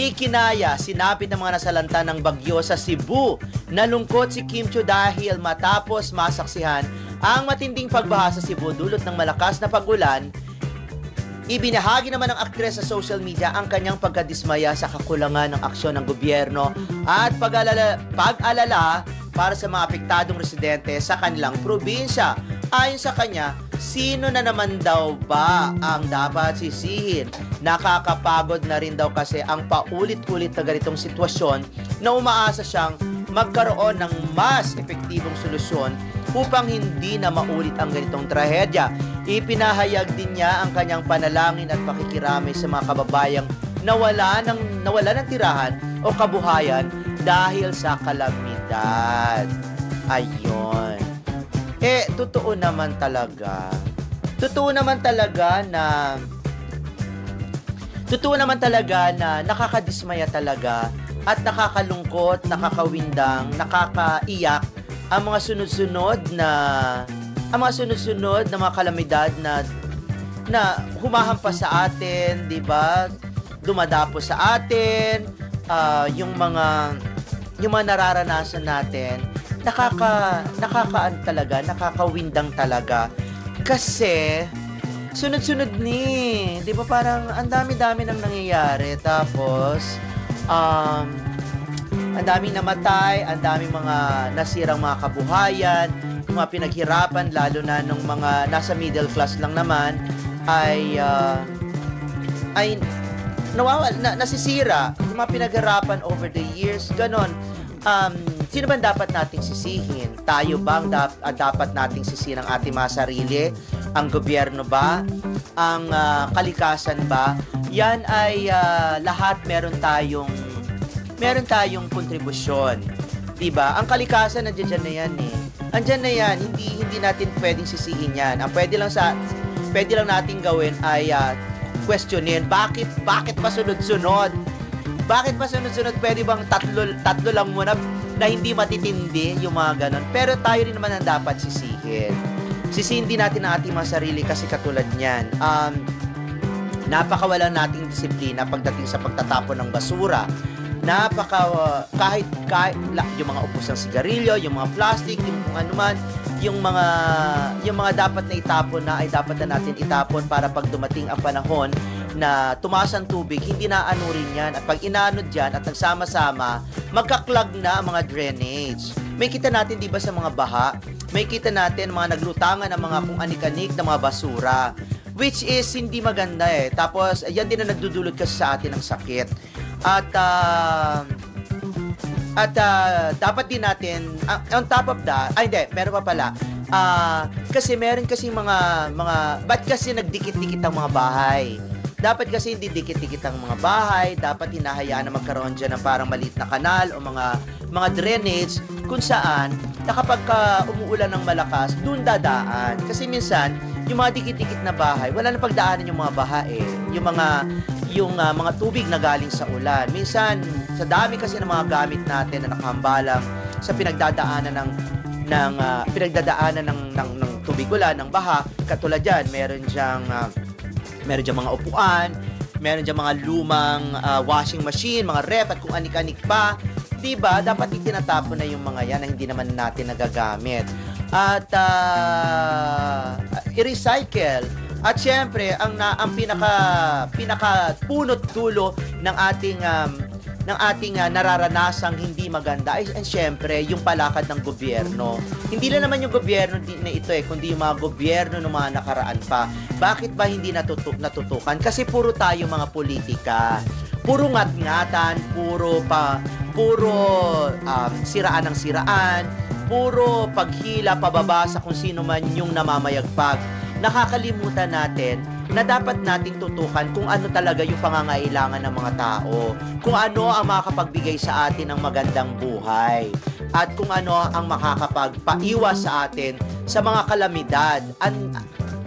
Di kinaya, sinapit ng mga nasalanta ng bagyo sa Cebu. Nalungkot si Kim Chiu dahil matapos masaksihan ang matinding pagbaha sa Cebu dulot ng malakas na pag-ulan. Ibinahagi naman ng aktres sa social media ang kanyang pagkadismaya sa kakulangan ng aksyon ng gobyerno at pag-alala para sa mga apektadong residente sa kanilang probinsya. Ayon sa kanya, sino na naman daw ba ang dapat sisihin? Nakakapagod na rin daw kasi ang paulit-ulit na ganitong sitwasyon na umaasa siyang magkaroon ng mas epektibong solusyon upang hindi na maulit ang ganitong trahedya. Ipinahayag din niya ang kanyang panalangin at pakikiramay sa mga kababayang nawala ng tirahan o kabuhayan dahil sa kalamidad. Ayun. Totoo naman talaga na nakakadismaya talaga at nakakalungkot, nakakawindang, nakakaiyak ang mga sunod-sunod na mga kalamidad na humahampas sa atin, 'di ba? Dumadapo sa atin, yung mga nararanasan natin, nakakawindang talaga. Kasi sunod-sunod ni, 'di ba, parang ang dami-dami nang nangyayari, tapos ang daming namatay, ang daming mga nasirang mga kabuhayan, yung mga pinaghirapan, lalo na nung mga nasa middle class lang naman, ay nasisira. Yung mga pinaghirapan over the years, ganon. Sino ba dapat nating sisihin? Tayo ba ang dapat nating sisihin ang ating mga sarili? Ang gobyerno ba? Ang kalikasan ba? Yan ay lahat meron tayong kontribusyon. 'Di ba? Ang kalikasan nandiyan na yan eh. Andiyan na yan, hindi natin pwedeng sisihin yan. Ang pwede lang natin gawin ay questionin, bakit pa sunod-sunod? Bakit pa sunod-sunod? Pwede bang tatlo lang muna na hindi matitindi yung mga ganon? Pero tayo rin naman ang dapat sisihin. Sisihin din natin ang ating mga sarili kasi katulad niyan. Napakawalan nating disiplina pagdating sa pagtatapon ng basura. Kahit yung mga ubos ng sigarilyo, yung mga plastic, yung anuman, yung mga dapat na itapon na ay dapat na natin itapon para pag dumating ang panahon na tumaas ang tubig, hindi na anurin yan. At pag inaanod yan at nagsama-sama, magkaklag na ang mga drainage. May kita natin, di ba, sa mga baha, may kita natin mga naglutangan ng mga kung anik-anik na mga basura, which is hindi maganda eh. Tapos, yan din na nagdudulot kasi sa atin ng sakit. At dapat din natin, on top of that, meron pa pala. Kasi meron kasi ba't kasi nagdikit-dikit ang mga bahay? Dapat kasi hindi dikit-dikit ang mga bahay, dapat hinahayaan na magkaroon dyan ng parang maliit na kanal o mga drainage kung saan na kapag umuulan ng malakas, doon dadaan. Kasi minsan, yung mga dikit-dikit na bahay, wala na pagdaanan yung mga baha eh. Yung mga tubig na galing sa ulan. Minsan, sa dami kasi ng mga gamit natin na nakahambalang sa pinagdadaanan ng tubig ulan, ng baha, katulad dyan, meron diyang mga upuan, meron diyang mga lumang washing machine, mga ref at kung anik-anik pa. Diba? Dapat itinatapon na yung mga yan na hindi naman natin nagagamit. At i-recycle. At syempre, ang pinaka punot dulo ng ating nararanasang hindi maganda ay syempre yung palakad ng gobyerno. Hindi lang naman yung gobyerno na ito kundi yung mga gobyerno ng mga nakaraan pa. Bakit ba hindi natutukan? Kasi puro tayo mga politika. Puro ngat-ngatan, puro siraan ng siraan, puro paghila pababa sa kung sino man yung namamayagpag. Nakakalimutan natin na dapat nating tutukan kung ano talaga yung pangangailangan ng mga tao, kung ano ang makakapagbigay sa atin ng magandang buhay, at kung ano ang makakapagpaiwas sa atin sa mga kalamidad.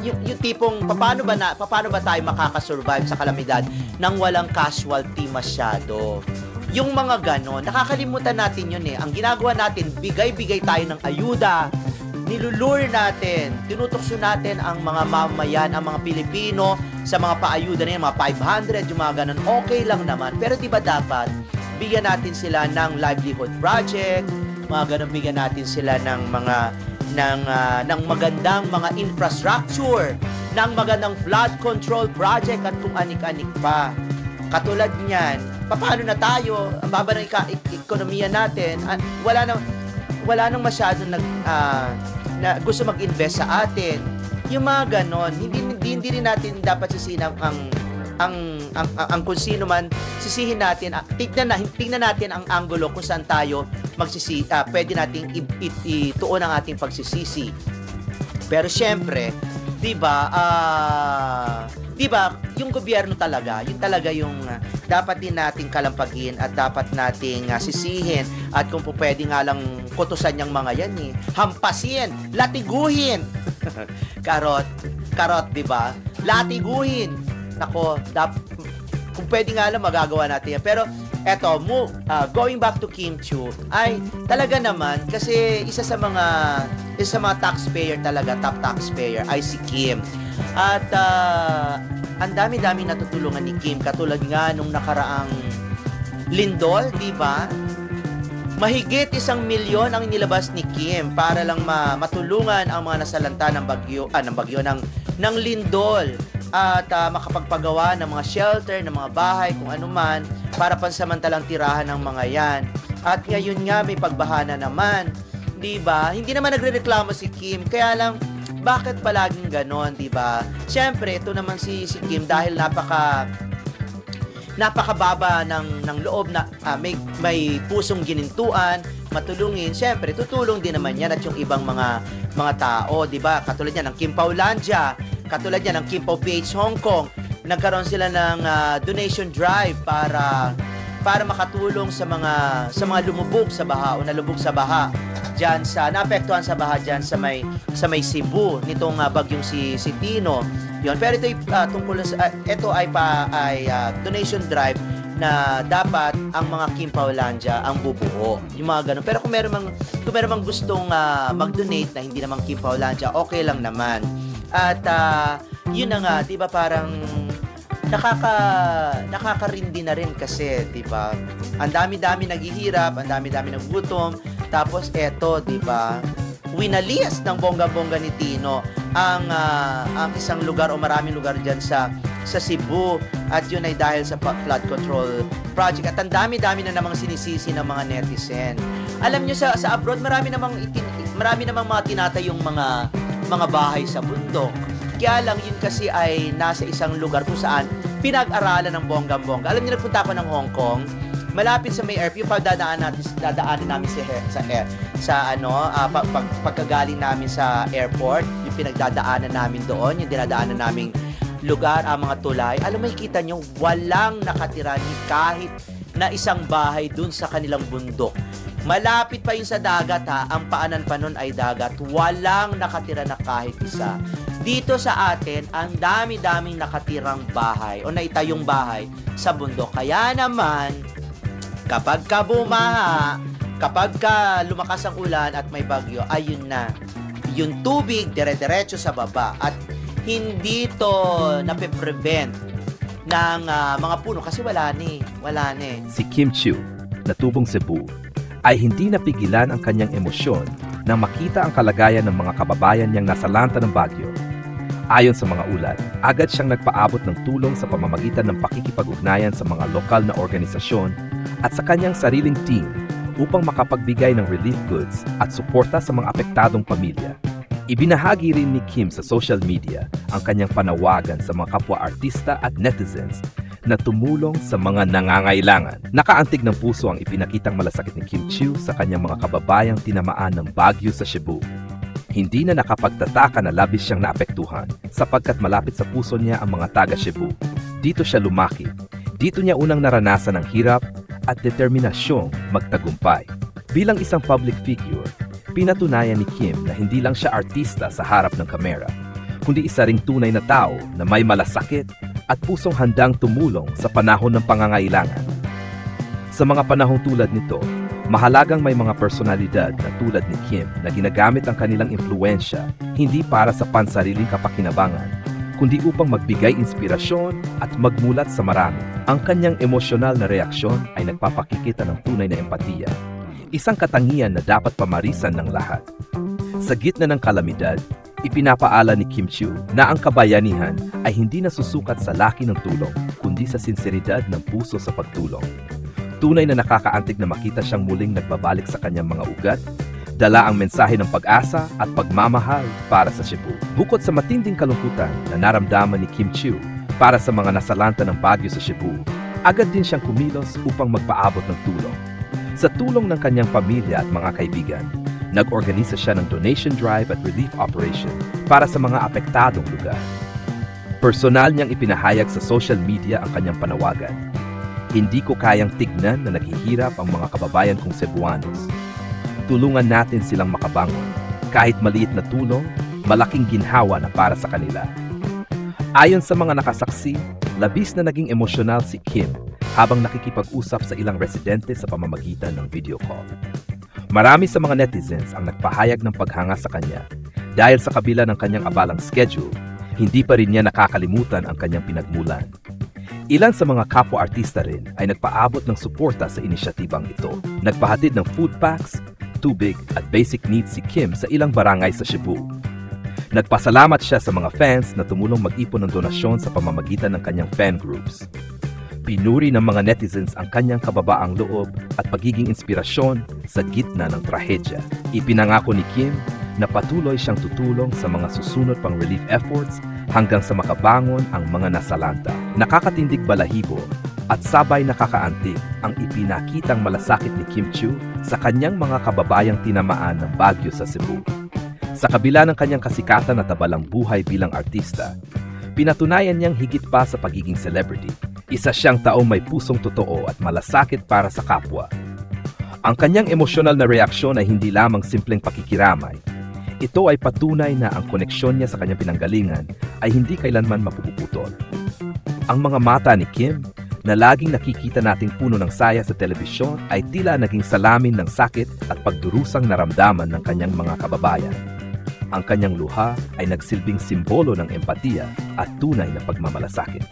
Yung tipong paano ba tayo makakasurvive sa kalamidad nang walang casualty masyado. Yung mga ganon, nakakalimutan natin yun eh. Ang ginagawa natin, bigay-bigay tayo ng ayuda, nilulure natin, tinutokso natin ang mga mamayan, ang mga Pilipino sa mga paayuda na yan, mga 500, yung mga ganun, okay lang naman. Pero di ba dapat bigyan natin sila ng livelihood project, mga ganun, bigyan natin sila ng mga ng magandang mga infrastructure, ng magandang flood control project at kung anik-anik pa. Katulad niyan, paano na tayo? Ang baba ng ekonomiya natin, wala nang masyado na gusto mag-invest sa atin. Yung mga ganon, hindi rin natin dapat sisihin ang kung sino man, sisihin natin, tignan natin ang angulo kung saan tayo pwede nating ituon ang ating pagsisisi. Pero syempre, 'di ba? Yung gobyerno talaga, yun talaga yung dapat din nating kalampagin at dapat nating sisihin at kung po pwede nga lang kutusan yung mga yan hampasin, latiguhin. Karot, 'di ba? Latiguhin. Nako, kung pwede nga lang magagawa natin yan. Pero eto, going back to Kim Chiu, ay talaga naman kasi isa sa mga taxpayer talaga, top taxpayer ay si Kim. At ang dami-dami natutulungan ni Kim, katulad nga nung nakaraang lindol, di ba? Mahigit 1 milyon ang nilabas ni Kim para lang matulungan ang mga nasalanta ng ng lindol at makapagpagawa ng mga shelter, ng mga bahay, kung ano man, para pansamantalang tirahan ng mga yan. At ngayon nga may pagbahana naman, di ba? Hindi naman nagrereklamo si Kim, kaya lang bakit palaging ganon, di ba? Siyempre, ito naman si Kim dahil napakababa ng loob na may pusong ginintuan, matulungin. Siyempre, tutulong din naman yan at yung ibang mga tao, di ba? Katulad yan ng Kim Paulandia, katulad yan ng Kim Pao PH Hong Kong. Nagkaroon sila ng donation drive para makatulong sa mga lumubog sa baha o nalubog sa baha diyan naapektuhan sa baha diyan sa may Cebu nitong bagyong si Tino. Yon, pero ito tungkol sa ito ay donation drive na dapat ang mga Kim Paulandia ang bubuo. Yung mga ganun. Pero kung meron mang gustong mag-donate na hindi naman Kim Paulandia, okay lang naman. At yun na nga, 'di ba, parang nakakarindi na rin kasi, 'di ba? Ang dami-dami naghihirap, ang dami-dami nagugutom. Tapos eto, 'di ba? Winalis ng bongga-bongga ni Tino ang isang lugar o maraming lugar diyan sa Cebu, at yun ay dahil sa flood control project. At ang dami-dami na namang sinisisi ng mga netizen. Alam niyo sa abroad marami namang mga tinatayong mga bahay sa bundok. Kaya lang yun kasi ay nasa isang lugar kung saan pinag-aralan ng bonggang-bongga. Alam niyo, nagpunta ako ng Hong Kong, malapit sa may airport, yung dadaanan namin pagkagaling namin sa airport, yung pinagdadaanan namin doon, yung dinadaanan naming lugar, mga tulay. Alam, makikita nyo, walang nakatira ni kahit na isang bahay dun sa kanilang bundok. Malapit pa yun sa dagat, ang paanan pa nun ay dagat. Walang nakatira na kahit isa. Dito sa atin, ang dami-daming nakatirang bahay o naitayong bahay sa bundok. Kaya naman, kapag ka bumaha, kapag ka lumakas ang ulan at may bagyo, ayun na. Yung tubig, dire-diretso sa baba. At hindi to nape-prevent ng mga puno kasi wala ni. Si Kim Chiu, na tubong Cebu, ay hindi napigilan ang kanyang emosyon nang makita ang kalagayan ng mga kababayan niyang nasalanta ng bagyo. Ayon sa mga ulat, agad siyang nagpaabot ng tulong sa pamamagitan ng pakikipag-ugnayan sa mga lokal na organisasyon at sa kanyang sariling team upang makapagbigay ng relief goods at suporta sa mga apektadong pamilya. Ibinahagi rin ni Kim sa social media ang kanyang panawagan sa mga kapwa-artista at netizens na tumulong sa mga nangangailangan. Nakaantig ng puso ang ipinakitang malasakit ni Kim Chiu sa kanyang mga kababayang tinamaan ng bagyo sa Cebu. Hindi na nakapagtataka na labis siyang naapektuhan sapagkat malapit sa puso niya ang mga taga Cebu. Dito siya lumaki. Dito niya unang naranasan ang hirap at determinasyong magtagumpay. Bilang isang public figure, pinatunayan ni Kim na hindi lang siya artista sa harap ng kamera, kundi isa ring tunay na tao na may malasakit at pusong handang tumulong sa panahon ng pangangailangan. Sa mga panahong tulad nito, Mahalagang may mga personalidad na tulad ni Kim na ginagamit ang kanilang impluensya hindi para sa pansariling kapakinabangan, kundi upang magbigay inspirasyon at magmulat sa marami. Ang kanyang emosyonal na reaksyon ay nagpapakikita ng tunay na empatiya, isang katangian na dapat pamarisan ng lahat. Sa gitna ng kalamidad, ipinapaala ni Kim Chiu na ang kabayanihan ay hindi nasusukat sa laki ng tulong, kundi sa sinseridad ng puso sa pagtulong. Tunay na nakakaantig na makita siyang muling nagbabalik sa kanyang mga ugat, dala ang mensahe ng pag-asa at pagmamahal para sa Cebu. Bukod sa matinding kalungkutan na naramdaman ni Kim Chiu para sa mga nasalanta ng bagyo sa Cebu, agad din siyang kumilos upang magpaabot ng tulong. Sa tulong ng kanyang pamilya at mga kaibigan, nag-organisa siya ng donation drive at relief operation para sa mga apektadong lugar. Personal niyang ipinahayag sa social media ang kanyang panawagan. Hindi ko kayang tignan na naghihirap ang mga kababayan kong Cebuanos. Tulungan natin silang makabangon. Kahit maliit na tulong, malaking ginhawa na para sa kanila. Ayon sa mga nakasaksi, labis na naging emosyonal si Kim habang nakikipag-usap sa ilang residente sa pamamagitan ng video call. Marami sa mga netizens ang nagpahayag ng paghanga sa kanya dahil sa kabila ng kanyang abalang schedule, hindi pa rin niya nakakalimutan ang kanyang pinagmulan. Ilan sa mga kapwa-artista rin ay nagpaabot ng suporta sa inisyatibang ito. Nagpahatid ng food packs, tubig at basic needs si Kim sa ilang barangay sa Cebu. Nagpasalamat siya sa mga fans na tumulong mag-ipon ng donasyon sa pamamagitan ng kanyang fan groups. Pinuri ng mga netizens ang kanyang kababaang loob at pagiging inspirasyon sa gitna ng trahedya. Ipinangako ni Kim na patuloy siyang tutulong sa mga susunod pang relief efforts hanggang sa makabangon ang mga nasalanta. Nakakatindig balahibo at sabay nakakaantig ang ipinakitang malasakit ni Kim Chiu sa kanyang mga kababayang tinamaan ng bagyo sa Cebu. Sa kabila ng kanyang kasikatan at tabalang buhay bilang artista, pinatunayan niyang higit pa sa pagiging celebrity. Isa siyang taong may pusong totoo at malasakit para sa kapwa. Ang kanyang emosyonal na reaksyon ay hindi lamang simpleng pakikiramay. Ito ay patunay na ang koneksyon niya sa kanyang pinanggalingan ay hindi kailanman mapuputol. Ang mga mata ni Kim, na laging nakikita nating puno ng saya sa telebisyon, ay tila naging salamin ng sakit at pagdurusang naramdaman ng kanyang mga kababayan. Ang kanyang luha ay nagsilbing simbolo ng empatiya at tunay na pagmamalasakit.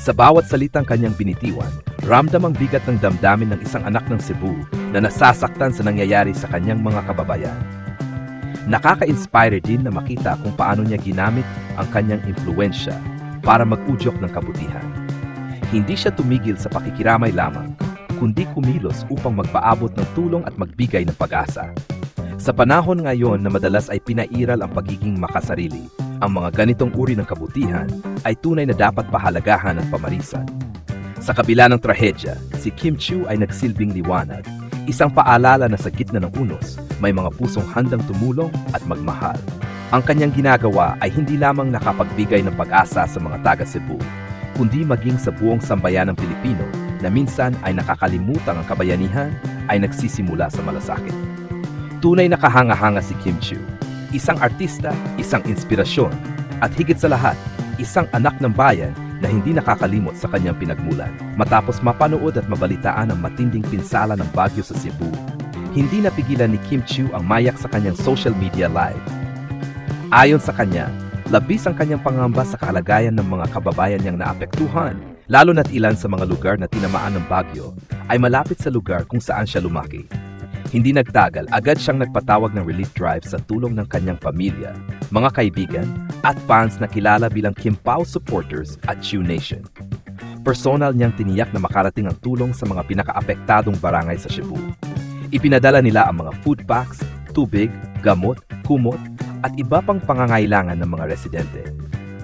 Sa bawat salitang kanyang binitiwan, ramdam ang bigat ng damdamin ng isang anak ng Cebu na nasasaktan sa nangyayari sa kanyang mga kababayan. Nakaka-inspire din na makita kung paano niya ginamit ang kanyang impluensya para mag-udyok ng kabutihan. Hindi siya tumigil sa pakikiramay lamang, kundi kumilos upang magpaabot ng tulong at magbigay ng pag-asa. Sa panahon ngayon na madalas ay pinairal ang pagiging makasarili, ang mga ganitong uri ng kabutihan ay tunay na dapat pahalagahan at pamarisan. Sa kabila ng trahedya, si Kim Chiu ay nagsilbing liwanag, isang paalala na sa gitna ng unos, may mga pusong handang tumulong at magmahal. Ang kanyang ginagawa ay hindi lamang nakapagbigay ng pag-asa sa mga taga-Cebu, kundi maging sa buong sambayan ng Pilipino na minsan ay nakakalimutan ang kabayanihan ay nagsisimula sa malasakit. Tunay na kahanga-hanga si Kim Chiu, isang artista, isang inspirasyon, at higit sa lahat, isang anak ng bayan na hindi nakakalimot sa kanyang pinagmulan. Matapos mapanood at mabalitaan ang matinding pinsala ng bagyo sa Cebu, hindi napigilan ni Kim Chiu ang mayak sa kanyang social media live. Ayon sa kanya, labis ang kanyang pangamba sa kalagayan ng mga kababayan niyang naapektuhan, lalo na't ilan sa mga lugar na tinamaan ng bagyo ay malapit sa lugar kung saan siya lumaki. Hindi nagtagal, agad siyang nagpatawag ng relief drive sa tulong ng kanyang pamilya, mga kaibigan, at fans na kilala bilang Kim Pao supporters at Chiu Nation. Personal niyang tiniyak na makarating ang tulong sa mga pinakaapektadong barangay sa Cebu. Ipinadala nila ang mga food packs, tubig, gamot, kumot, at iba pang pangangailangan ng mga residente.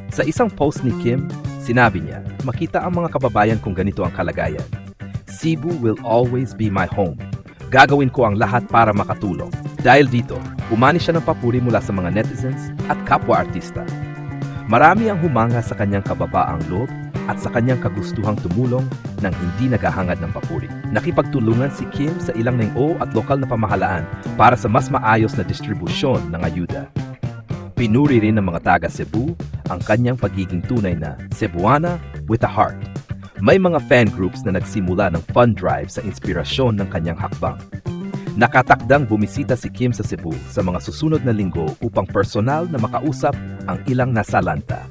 Sa isang post ni Kim, sinabi niya, makita ang mga kababayan kung ganito ang kalagayan. Cebu will always be my home. Gagawin ko ang lahat para makatulong. Dahil dito, umani siya ng papuri mula sa mga netizens at kapwa-artista. Marami ang humanga sa kanyang kababaang loob at sa kanyang kagustuhang tumulong nang hindi naghahangad ng papuri. Nakipagtulungan si Kim sa ilang NGO at lokal na pamahalaan para sa mas maayos na distribusyon ng ayuda. Pinuri rin ng mga taga Cebu ang kanyang pagiging tunay na Cebuana with a heart. May mga fan groups na nagsimula ng fund drive sa inspirasyon ng kanyang hakbang. Nakatakdang bumisita si Kim sa Cebu sa mga susunod na linggo upang personal na makausap ang ilang nasalanta.